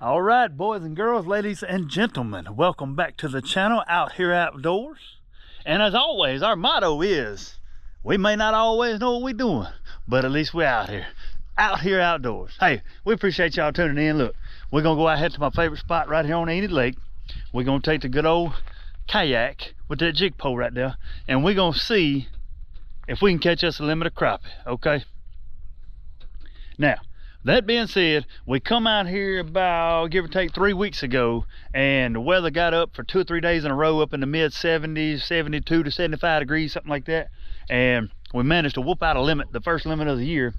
All right, boys and girls, ladies and gentlemen, welcome back to the channel, Out Here Outdoors. And as always, our motto is, we may not always know what we're doing, but at least we're out here outdoors. Hey, we appreciate y'all tuning in. Look, we're gonna go out here to my favorite spot right here on Enid Lake. We're gonna take the good old kayak with that jig pole right there, and we're gonna see if we can catch us a limit of crappie, okay? Now, that being said, we come out here about, give or take, 3 weeks ago, and the weather got up for 2 or 3 days in a row up in the mid 70s, 72 to 75 degrees, something like that. And we managed to whoop out a limit, the first limit of the year.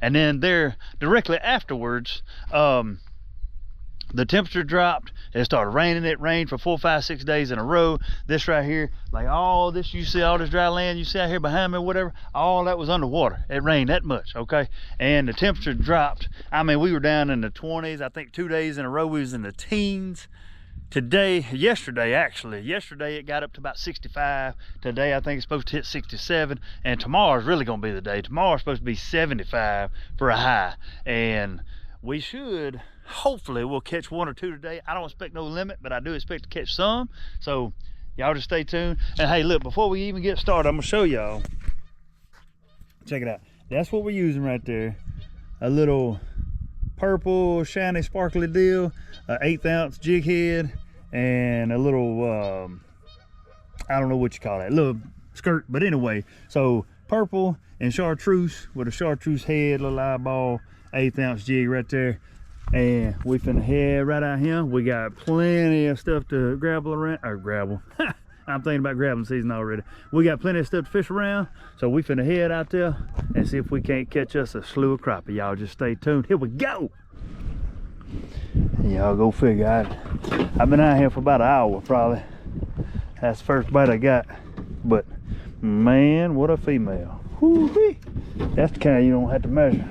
And then there, directly afterwards, the temperature dropped. It started raining. It rained for 4, 5, 6 days in a row. This right here, like all this, you see all this dry land you see out here behind me, whatever, all that was underwater. It rained that much, okay? And the temperature dropped. I mean, we were down in the 20s. I think 2 days in a row we was in the teens. Yesterday it got up to about 65. Today I think it's supposed to hit 67, and tomorrow's really gonna be the day. Tomorrow's supposed to be 75 for a high, and we should, hopefully we'll catch 1 or 2 today. I don't expect no limit, but I do expect to catch some, so y'all just stay tuned. And hey, look, before we even get started, I'm gonna show y'all. Check it out. That's what we're using right there. A little purple shiny sparkly deal, an 1/8 ounce jig head, and a little I don't know what you call that, little skirt, but anyway, so purple and chartreuse with a chartreuse head, little eyeball, 1/8 ounce jig right there. And we finna head right out here. We got plenty of stuff to grabble around, or grabble. I'm thinking about grabbling season already. We got plenty of stuff to fish around, so we finna head out there and see if we can't catch us a slew of crappie. Y'all just stay tuned. Here we go. Y'all go figure. I've been out here for about an hour probably. That's the first bite I got. But man, what a female. Woo-wee. That's the kind you don't have to measure.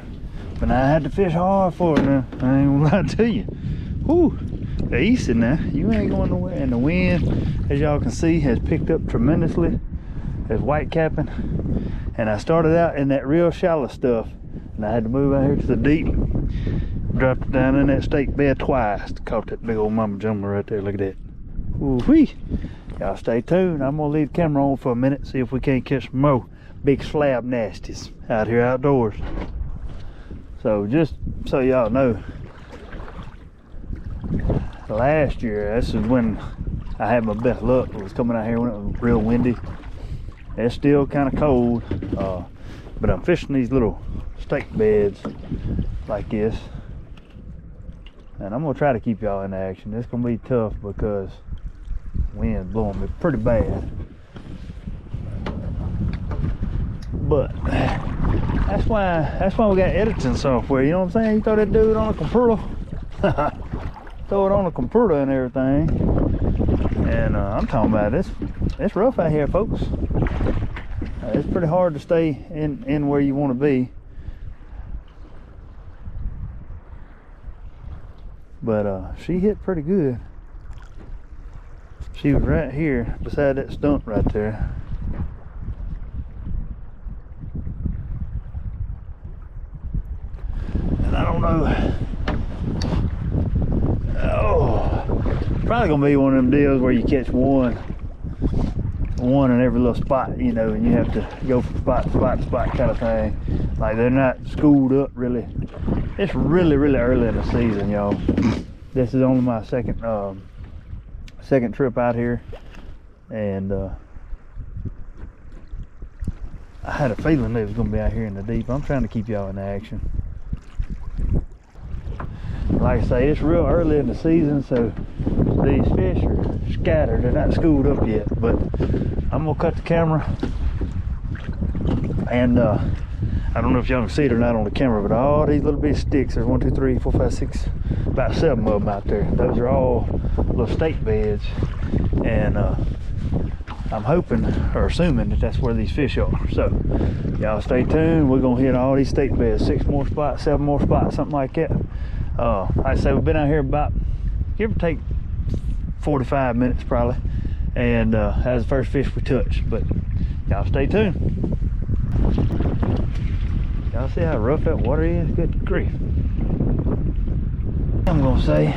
But I had to fish hard for it now. I ain't gonna lie to you. Whoo, easy now. You ain't going nowhere. And the wind, as y'all can see, has picked up tremendously. It's white capping. And I started out in that real shallow stuff, and I had to move out here to the deep. Dropped it down in that stake bed twice. Caught that big old mama jumper right there. Look at that. Woo-wee. Y'all stay tuned. I'm gonna leave the camera on for a minute, see if we can't catch some more big slab nasties out here outdoors. So just so y'all know, last year, this is when I had my best luck. It was coming out here when it was real windy. It's still kind of cold, but I'm fishing these little stake beds like this. And I'm gonna try to keep y'all in action. It's gonna be tough because the wind's blowing me pretty bad. But that's why we got editing software, you know what I'm saying? You throw that dude on a computer, throw it on a computer and everything. And I'm talking about it's rough out here, folks. It's pretty hard to stay in where you want to be. But she hit pretty good. She was right here beside that stump right there. And I don't know. Oh, probably gonna be one of them deals where you catch one in every little spot, you know, and you have to go from spot to spot to spot kind of thing. Like, they're not schooled up really. It's really early in the season, y'all. This is only my second trip out here, and I had a feeling they was gonna be out here in the deep. I'm trying to keep y'all in action. Like I say, it's real early in the season, so these fish are scattered. They're not schooled up yet, but I'm gonna cut the camera, and I don't know if y'all can see it or not on the camera, but all these little bitty sticks, there's 1, 2, 3, 4, 5, 6, about 7 of them out there. Those are all little stake beds, and I'm hoping or assuming that that's where these fish are. So y'all stay tuned. We're gonna hit all these stake beds, 6 more spots, 7 more spots, something like that. Like I say, we've been out here about, give or take, 45 minutes probably, and that's the first fish we touched. But y'all stay tuned. Y'all see how rough that water is? Good grief. I'm gonna say,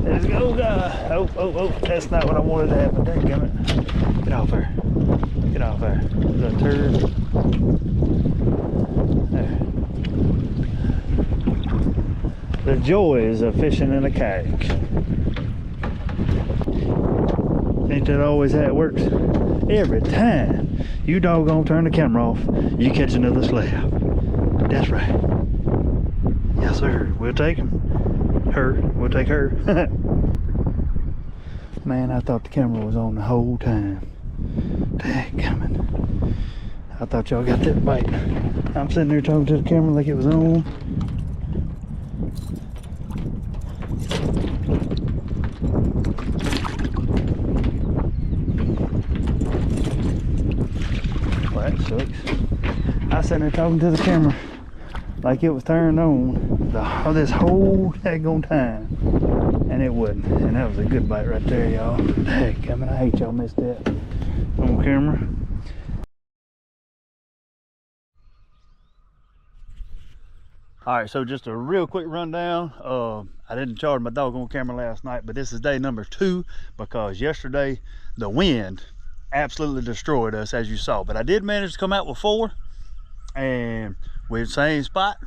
let's go, guys. Oh, that's not what I wanted to happen. Dadgummit. Get off there. Get off there. The turd. There. The joys of fishing in a kayak. Ain't that always how it works? Every time you doggone turn the camera off, you catch another slab. That's right. Yes, sir. We'll take him. Her. We'll take her. Man, I thought the camera was on the whole time. Dadgummit. I thought y'all got that bite. I'm sitting there talking to the camera like it was on. Well, that sucks. I was sitting there talking to the camera like it was turned on this whole daggone time, and it wasn't. And that was a good bite right there, y'all. Dadgummit, I hate y'all missed that on camera. All right, so just a real quick rundown. I didn't charge my doggone camera last night, but this is day number 2 because yesterday the wind absolutely destroyed us, as you saw. But I did manage to come out with 4, and we're the same spot.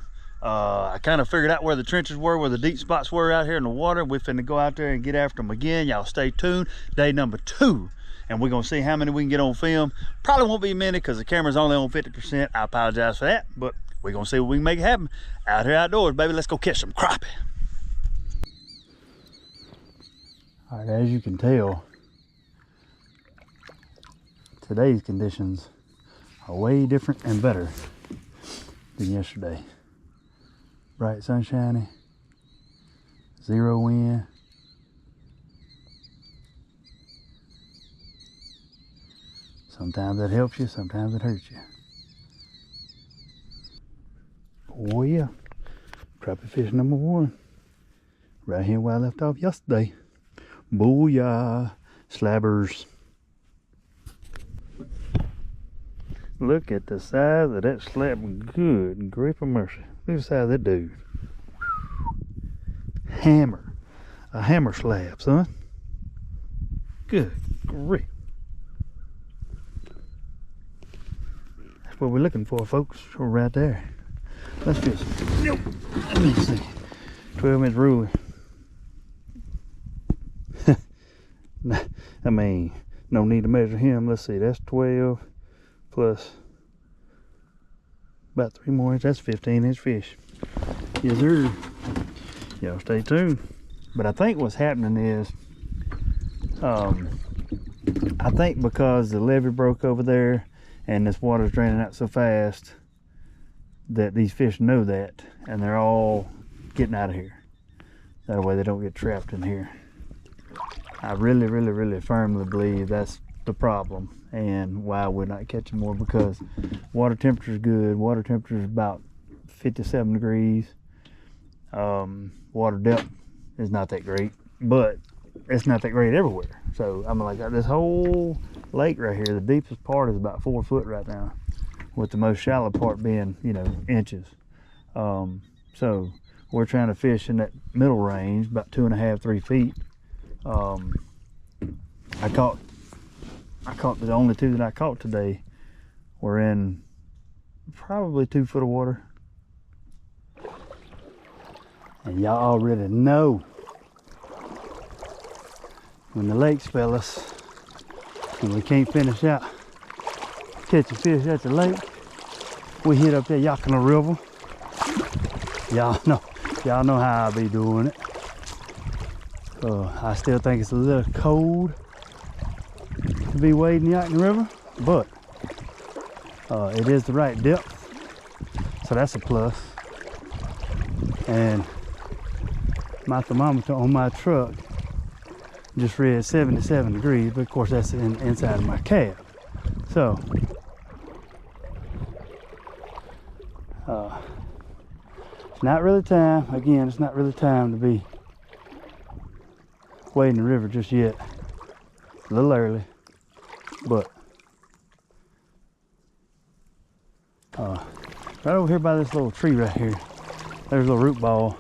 I kind of figured out where the trenches were, where the deep spots were out here in the water. We're finna go out there and get after them again. Y'all stay tuned. Day number 2, and we're gonna see how many we can get on film. Probably won't be many because the camera's only on 50%. I apologize for that, but we're gonna see what we can make happen out here outdoors, baby. Let's go catch some crappie. All right, as you can tell, today's conditions are way different and better than yesterday. Bright sunshiny, 0 wind. Sometimes that helps you, sometimes it hurts you. Oh yeah, crappie fish number 1. Right here where I left off yesterday. Booyah, slabbers. Look at the size of that slab. Good grief of mercy. Look at the size of that dude. Hammer. A hammer slab, son. Good grief. That's what we're looking for, folks. We're right there. Let's fish. Nope. Let me see. 12-inch ruler. I mean, no need to measure him. Let's see. That's 12 plus about 3 more inches. That's 15-inch fish. Yes, sir. Y'all stay tuned. But I think what's happening is, I think because the levee broke over there and this water's draining out so fast, that these fish know that, and they're all getting out of here. That way they don't get trapped in here. I really firmly believe that's the problem and why we're not catching more, because water temperature is good. Water temperature is about 57 degrees. Water depth is not that great, but it's not that great everywhere. So I'm like, this whole lake right here, the deepest part is about 4 foot right now, with the most shallow part being, you know, inches. So we're trying to fish in that middle range, about 2.5, 3 feet. I caught the only 2 that I caught today were in probably 2 foot of water. And y'all already know when the lake spell us and we can't finish out catching fish at the lake, we hit up that Yakima River. Y'all know how I be doing it. I still think it's a little cold to be wading the Yakima River, but it is the right depth, so that's a plus. And my thermometer on my truck just read 77 degrees, but of course that's inside of my cab. So it's not really time, again, it's not really time to be wading the river just yet. It's a little early, but right over here by this little tree right here, there's a little root ball.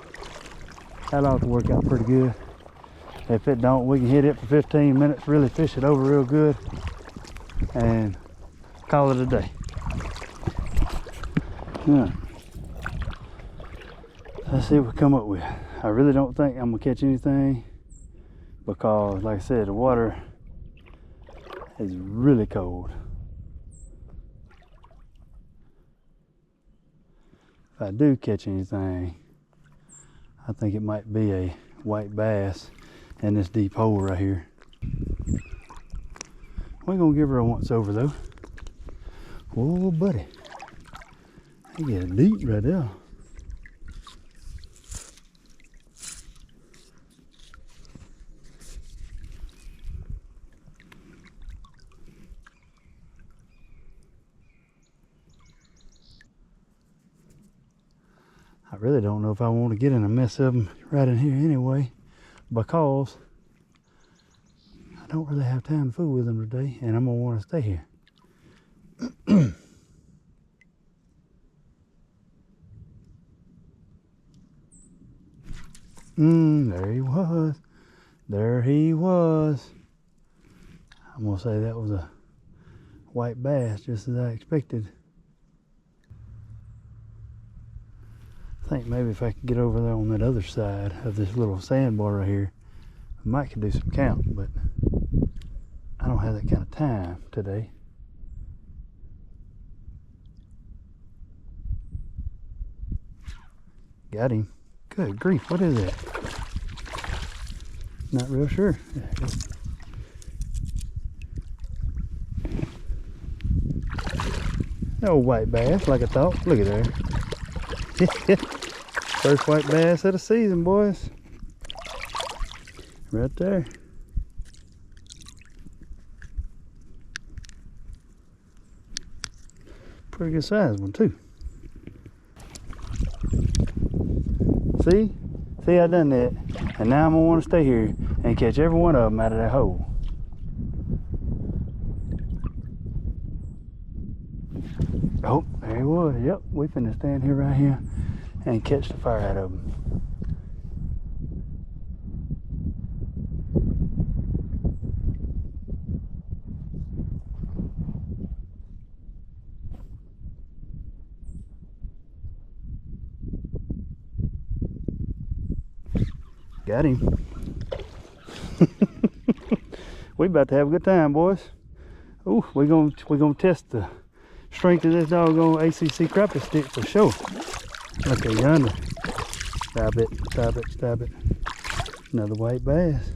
that ought to work out pretty good. If it don't, we can hit it for 15 minutes, really fish it over real good, and call it a day. Yeah. Let's see what we come up with. I really don't think I'm gonna catch anything because, like I said, the water is really cold. If I do catch anything, I think it might be a white bass in this deep hole right here. We're gonna give her a once over though. Whoa, buddy. He get deep right there. I really don't know if I want to get in a mess of them right in here anyway, because I don't really have time to fool with them today, and I'm gonna want to stay here. There he was. There he was. I'm gonna say that was a white bass, just as I expected. I think maybe if I could get over there on that other side of this little sandbar right here, I might could do some count, but I don't have that kind of time today. Got him. Good grief, what is that? Not real sure. No white bass like I thought. Look at there. First white bass of the season, boys. Right there. Pretty good size one too. See? See, I done that. And now I'm gonna want to stay here and catch every one of them out of that hole. Oh, there he was. Yep, we finna stand here right here and catch the fire out of him. Got him. We about to have a good time, boys. Ooh, we're gonna test the strength of this doggone ACC crappie stick for sure. Look at yonder. Stop it, stop it, stop it. Another white bass.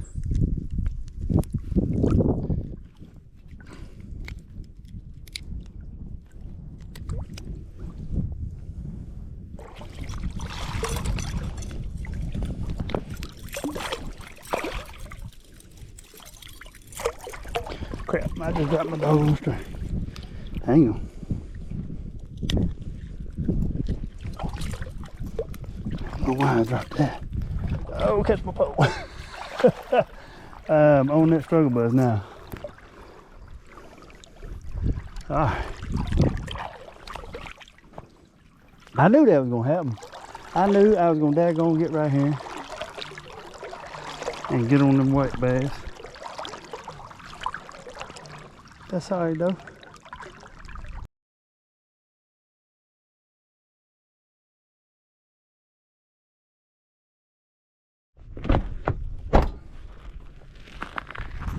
Crap, I just got my doggone string. Hang on. I don't know why I dropped that. Oh, catch my pole. I'm on that struggle buzz now. Alright. I knew that was gonna happen. I knew I was gonna daggone get right here and get on them white bass. That's alright though.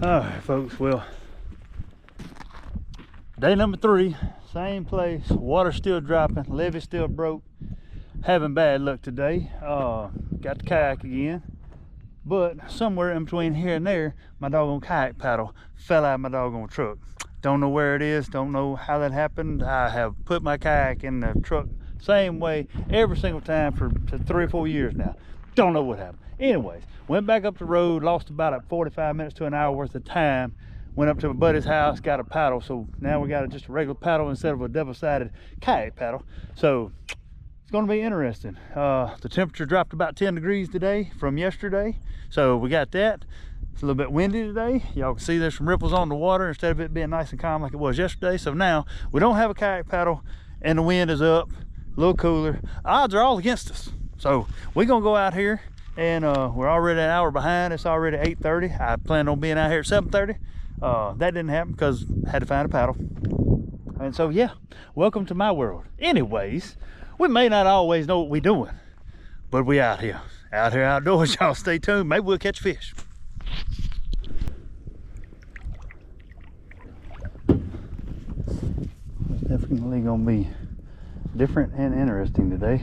Alright folks, well, day number 3, same place, water still dropping, levee still broke, having bad luck today. Got the kayak again, but somewhere in between here and there, my doggone kayak paddle fell out of my doggone truck. Don't know where it is, don't know how that happened. I have put my kayak in the truck same way every single time for 3 or 4 years now. Don't know what happened. Anyways, went back up the road, lost about 45 minutes to an hour worth of time. Went up to my buddy's house, got a paddle. So now we got just a regular paddle instead of a double-sided kayak paddle. So it's gonna be interesting. The temperature dropped about 10 degrees today from yesterday. So we got that. It's a little bit windy today. Y'all can see there's some ripples on the water instead of it being nice and calm like it was yesterday. So now we don't have a kayak paddle and the wind is up, a little cooler. Odds are all against us. So we're gonna go out here and we're already an hour behind. It's already 8:30. I planned on being out here at 7:30. That didn't happen because I had to find a paddle. And so yeah, welcome to my world. Anyways, we may not always know what we're doing, but we out here outdoors. Y'all stay tuned. Maybe we'll catch fish. It's definitely gonna be different and interesting today.